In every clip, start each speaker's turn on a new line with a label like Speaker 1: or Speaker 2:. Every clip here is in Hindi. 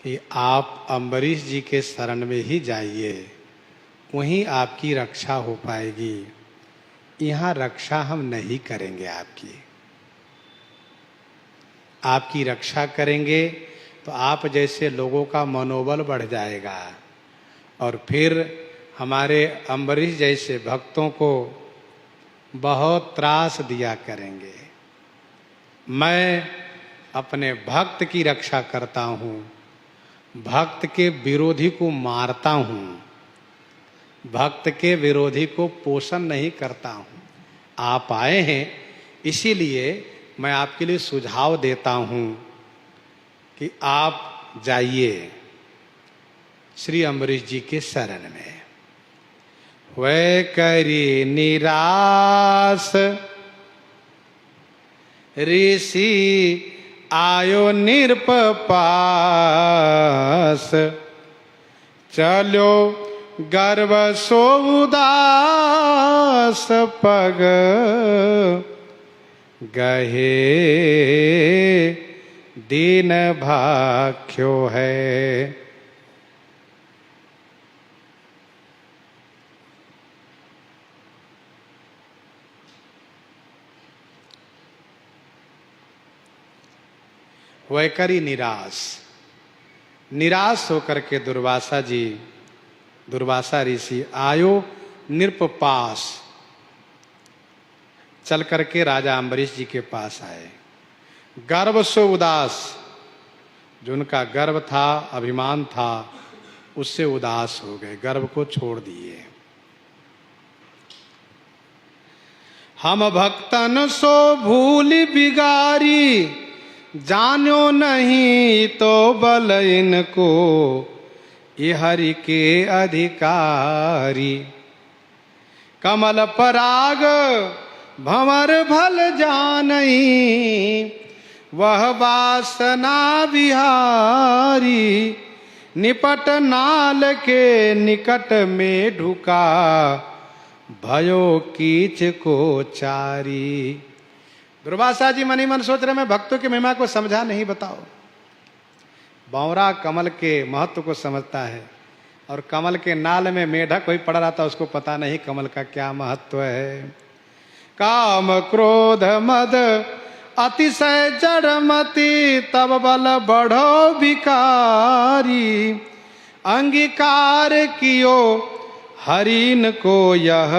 Speaker 1: कि आप अम्बरीश जी के शरण में ही जाइए, वहीं आपकी रक्षा हो पाएगी। यहाँ रक्षा हम नहीं करेंगे आपकी। आपकी रक्षा करेंगे तो आप जैसे लोगों का मनोबल बढ़ जाएगा और फिर हमारे अम्बरीश जैसे भक्तों को बहुत त्रास दिया करेंगे। मैं अपने भक्त की रक्षा करता हूँ, भक्त के विरोधी को मारता हूँ, भक्त के विरोधी को पोषण नहीं करता हूँ। आप आए हैं इसीलिए मैं आपके लिए सुझाव देता हूँ कि आप जाइए श्री अम्बरीश जी के शरण में। वै करी निराश ऋषि आयो निरपपास, चलो गर्व सो उदास पग गहे दीन भाख्यो है। वैकरी निराश होकर के दुर्वासा ऋषि आयो निरपपास, चल करके राजा अम्बरीश जी के पास आए। गर्व से उदास, जो उनका गर्व था, अभिमान था, उससे उदास हो गए, गर्व को छोड़ दिए। हम भक्तन सो भूल बिगारी, जानो नहीं तो बल इनको, ये हरि के अधिकारी। कमल पराग भंवर भल जानई, वह वासना बिहारी। निपट नाल के निकट में ढुका, भयो कीच को चारी। दुर्वासा जी मनी मन सोच रहे मैं भक्तों की महिमा को समझा नहीं, बताओ। बावरा कमल के महत्व को समझता है और कमल के नाल में मेढक कोई पड़ा रहता, उसको पता नहीं कमल का क्या महत्व है। काम क्रोध मद अतिशय जड़मति, तब बल बढ़ो विकारी। अंगीकार कियो हरिन को यह,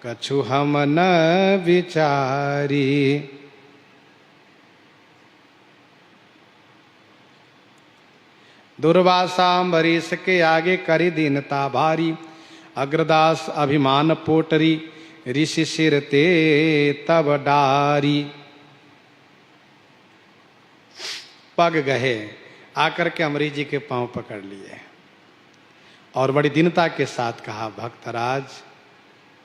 Speaker 1: कछु हम न विचारी। दुर्वासा अम्बरीश के आगे करी दीनता भारी, अग्रदास अभिमान पोटरी। ऋषि सिर ते तब डारी। पग गहे, आकर के अम्बरीश जी के पांव पकड़ लिए और बड़ी दीनता के साथ कहा, भक्तराज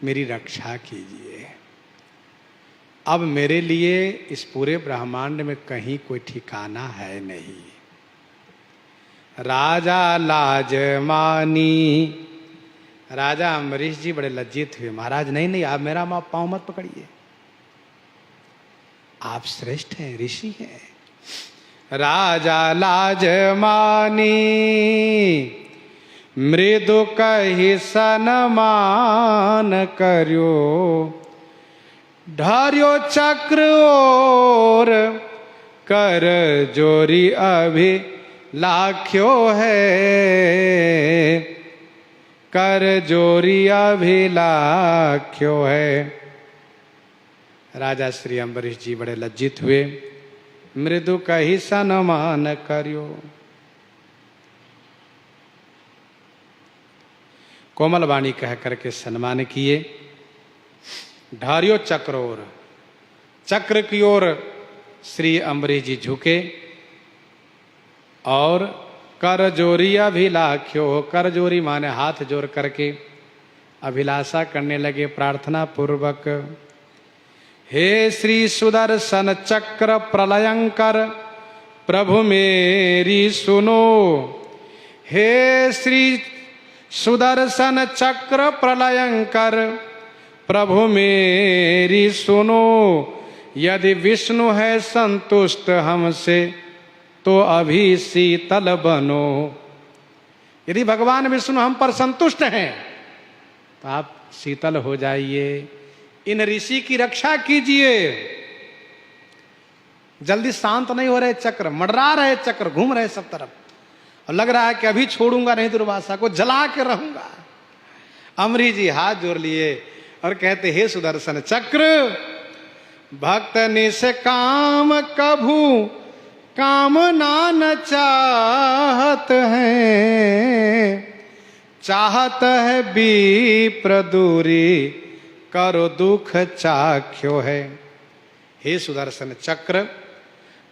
Speaker 1: मेरी रक्षा कीजिए। अब मेरे लिए इस पूरे ब्रह्मांड में कहीं कोई ठिकाना है नहीं। राजा लाज मानी। राजा अम्बरीश जी बड़े लज्जित हुए। महाराज नहीं, आप मेरा पांव मत पकड़िए, आप श्रेष्ठ हैं, ऋषि हैं। राजा लाज मानी, मृदु कहि सनमान करियो। ढार्यो चक्र और कर जोरी अभी लाख्यो है, कर जोरी अभी लाख्यो है। राजा श्री अम्बरीश जी बड़े लज्जित हुए। मृदु कहि सनमान करियो। कोमल वाणी कह करके सम्मान किए। ढारियो चक्र ओर, चक्र की ओर श्री अम्बरीश जी झुके और कर जोरी अभिलाख्यो। कर जोरी माने हाथ जोड़ करके अभिलाषा करने लगे प्रार्थना पूर्वक। हे श्री सुदर्शन चक्र प्रलयंकर, प्रभु मेरी सुनो। हे श्री सुदर्शन चक्र प्रलयंकर, प्रभु मेरी सुनो। यदि विष्णु है संतुष्ट हमसे, तो अभी शीतल बनो। यदि भगवान विष्णु हम पर संतुष्ट हैं तो आप शीतल हो जाइए, इन ऋषि की रक्षा कीजिए। जल्दी शांत नहीं हो रहे चक्र, मंडरा रहे चक्र, घूम रहे सब तरफ, और लग रहा है कि अभी छोड़ूंगा नहीं दुर्वासा को, जला के रहूंगा। अम्बरीश जी हाथ जोड़ लिए और कहते, हे सुदर्शन चक्र, भक्त निष्काम कभू कामना न चाहत है, चाहत है विप्र दूरी, करो दुख चाख्यो है। हे सुदर्शन चक्र,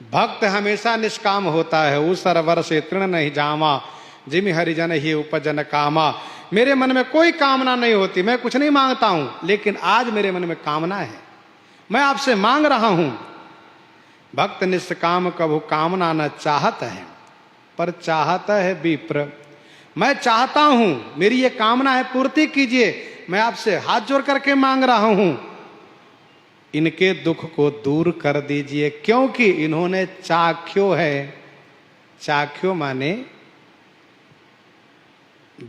Speaker 1: भक्त हमेशा निष्काम होता है। उस सरवर से तृण नहीं जामा, जिम हरिजन ही उपजन कामा। मेरे मन में कोई कामना नहीं होती, मैं कुछ नहीं मांगता हूं, लेकिन आज मेरे मन में कामना है, मैं आपसे मांग रहा हूं। भक्त निष्काम कभू कामना न चाहत है, पर चाहत है विप्र। मैं चाहता हूं, मेरी ये कामना है, पूर्ति कीजिए, मैं आपसे हाथ जोड़ करके मांग रहा हूं, इनके दुख को दूर कर दीजिए, क्योंकि इन्होंने चाख्यो है। चाख्यो माने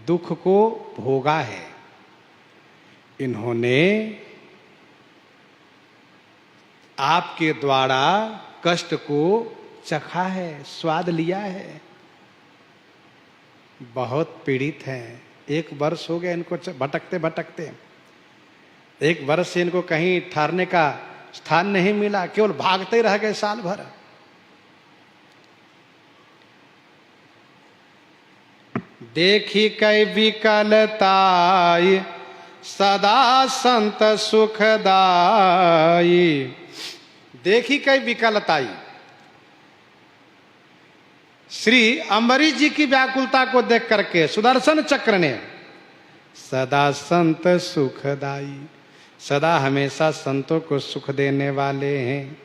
Speaker 1: दुख को भोगा है, इन्होंने आपके द्वारा कष्ट को चखा है, स्वाद लिया है, बहुत पीड़ित हैं। 1 वर्ष हो गया इनको भटकते भटकते, 1 वर्ष से इनको कहीं ठहरने का स्थान नहीं मिला, केवल भागते रह गए साल भर। देखी कई विकलताई, सदा संत सुखदाई। देखी कई विकलताई, श्री अम्बरीश जी की व्याकुलता को देख करके सुदर्शन चक्र ने, सदा संत सुखदाई, सदा हमेशा संतों को सुख देने वाले हैं।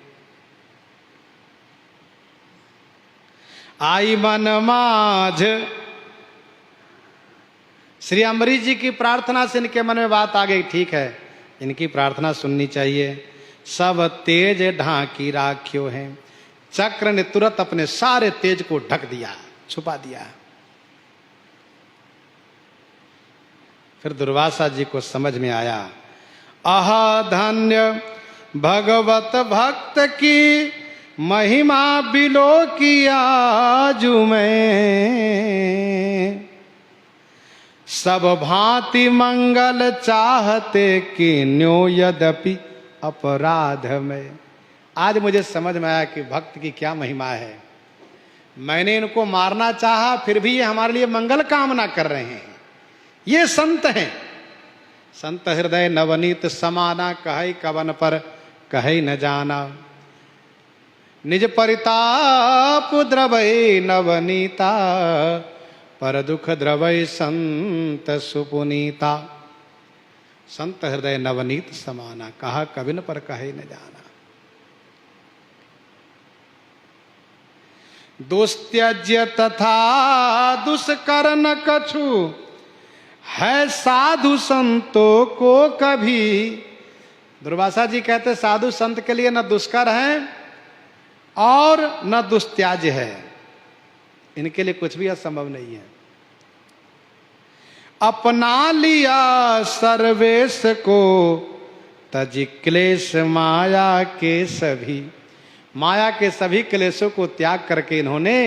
Speaker 1: आई मन माझ, श्री अम्बरीश जी की प्रार्थना से इनके मन में बात आ गई, ठीक है इनकी प्रार्थना सुननी चाहिए। सब तेज ढांकी राख्यो है। चक्र ने तुरंत अपने सारे तेज को ढक दिया, छुपा दिया। फिर दुर्वासा जी को समझ में आया, आह धन्य भगवत भक्त की महिमा बिलो किया जू में, सब भांति मंगल चाहते कि न्यो यद्यपि अपराध में। आज मुझे समझ में आया कि भक्त की क्या महिमा है। मैंने इनको मारना चाहा, फिर भी ये हमारे लिए मंगल कामना कर रहे हैं। ये संत हैं, संत हृदय नवनीत समाना, कहे कवन पर कहे न जाना। निज परिताप द्रवै नवनीता, पर दुख द्रवै संत सुपुनीता। संत हृदय नवनीत समाना, कहा कविन पर कहे न जाना। दुस्त्यज्य तथा दुष्कर न कछु, है साधु संतों को कभी। दुर्वासा जी कहते साधु संत के लिए न दुष्कर है और न दुस्त्याज्य है, इनके लिए कुछ भी असंभव नहीं है। अपना लिया सर्वेश को, तजि क्लेश माया के सभी। माया के सभी क्लेशों को त्याग करके इन्होंने,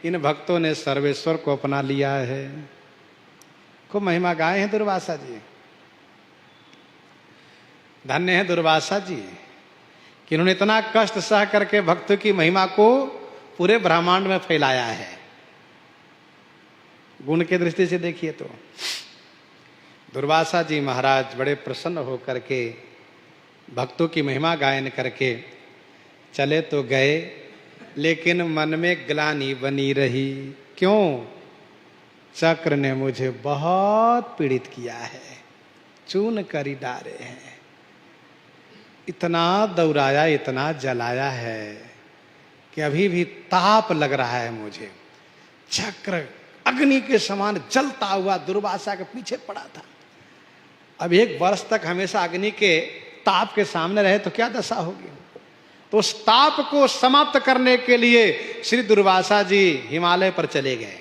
Speaker 1: इन भक्तों ने सर्वेश्वर को अपना लिया है। खूब महिमा गाए हैं दुर्वासा जी। धन्य है दुर्वासा जी कि इन्होंने इतना कष्ट सह करके भक्तों की महिमा को पूरे ब्रह्मांड में फैलाया है। गुण की दृष्टि से देखिए तो दुर्वासा जी महाराज बड़े प्रसन्न होकर के भक्तों की महिमा गायन करके चले तो गए, लेकिन मन में ग्लानि बनी रही। क्यों? चक्र ने मुझे बहुत पीड़ित किया है, चून करी डारे हैं, इतना दौड़ाया, इतना जलाया है कि अभी भी ताप लग रहा है मुझे। चक्र अग्नि के समान जलता हुआ दुर्वासा के पीछे पड़ा था। अब 1 वर्ष तक हमेशा अग्नि के ताप के सामने रहे तो क्या दशा होगी। तो उस ताप को समाप्त करने के लिए श्री दुर्वासा जी हिमालय पर चले गए।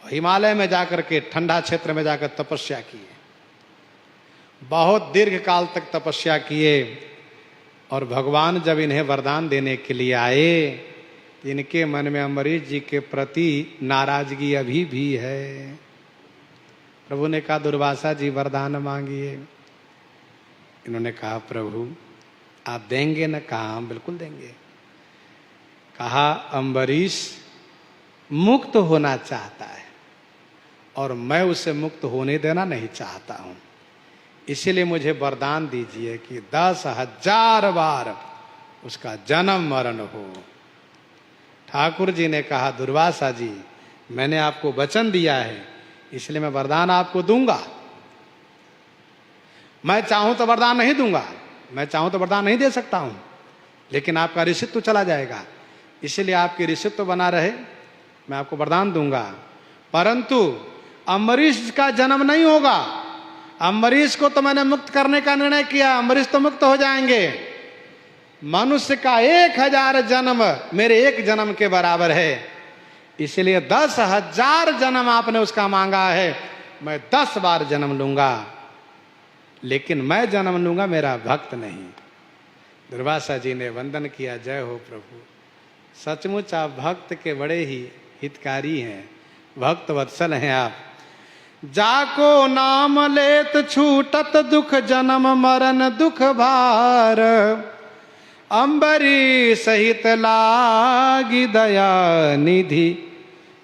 Speaker 1: हिमालय में जाकर के ठंडा क्षेत्र में जाकर तपस्या किए, बहुत दीर्घ काल तक तपस्या किए। और भगवान जब इन्हें वरदान देने के लिए आए, इनके मन में अम्बरीश जी के प्रति नाराजगी अभी भी है। प्रभु ने कहा दुर्वासा जी वरदान मांगिए। इन्होंने कहा प्रभु आप देंगे न? कहा हम बिल्कुल देंगे। कहा अम्बरीश मुक्त होना चाहता है और मैं उसे मुक्त होने देना नहीं चाहता हूं, इसीलिए मुझे वरदान दीजिए कि 10,000 बार उसका जन्म मरण हो। ठाकुर जी ने कहा दुर्वासा जी मैंने आपको वचन दिया है, इसलिए मैं वरदान आपको दूंगा। मैं चाहूं तो वरदान नहीं दूंगा, मैं चाहूं तो वरदान नहीं दे सकता हूं, लेकिन आपका ऋषित्व चला जाएगा, इसलिए आपकी ऋषित्व बना रहे, मैं आपको वरदान दूंगा। परंतु अम्बरीश का जन्म नहीं होगा। अम्बरीश को तो मैंने मुक्त करने का निर्णय किया, अम्बरीश तो मुक्त हो जाएंगे। मनुष्य का 1000 जन्म मेरे एक जन्म के बराबर है, इसलिए 10,000 जन्म आपने उसका मांगा है, मैं 10 बार जन्म लूंगा, लेकिन मैं जन्म लूंगा, मेरा भक्त नहीं। दुर्वासा जी ने वंदन किया, जय हो प्रभु, सचमुच आप भक्त के बड़े ही हितकारी हैं, भक्त वत्सल हैं आप। जाको नाम लेत छूटत दुख जन्म मरण दुख भार, अम्बरी सहित लागी दया निधि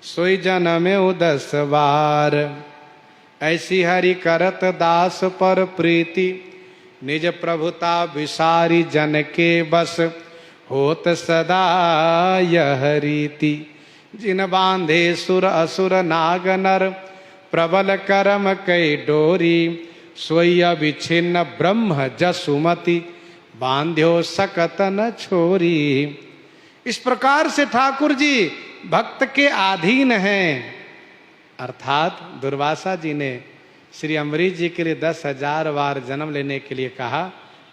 Speaker 1: सोई जन्म 10 बार। ऐसी हरि करत दास पर प्रीति, निज प्रभुता विसारी जन के बस, होत सदा यह रीति। जिन बांधे सुर असुर नाग नर, प्रबल करम कई डोरी, सोई अविच्छिन्न ब्रह्म जसुमति, बांध्यो सकत न छोरी। इस प्रकार से ठाकुर जी भक्त के अधीन हैं। अर्थात दुर्वासा जी ने श्री अम्बरीश जी के लिए 10,000 बार जन्म लेने के लिए कहा।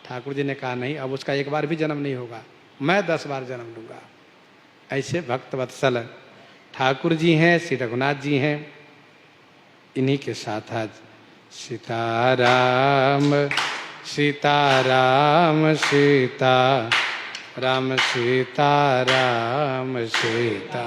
Speaker 1: ठाकुर जी ने कहा नहीं, अब उसका एक बार भी जन्म नहीं होगा, मैं 10 बार जन्म लूंगा। ऐसे भक्त वत्सल ठाकुर जी हैं, श्री रघुनाथ जी हैं। इन्हीं के साथ आज सीताराम सीताराम सीता राम सीताराम सीता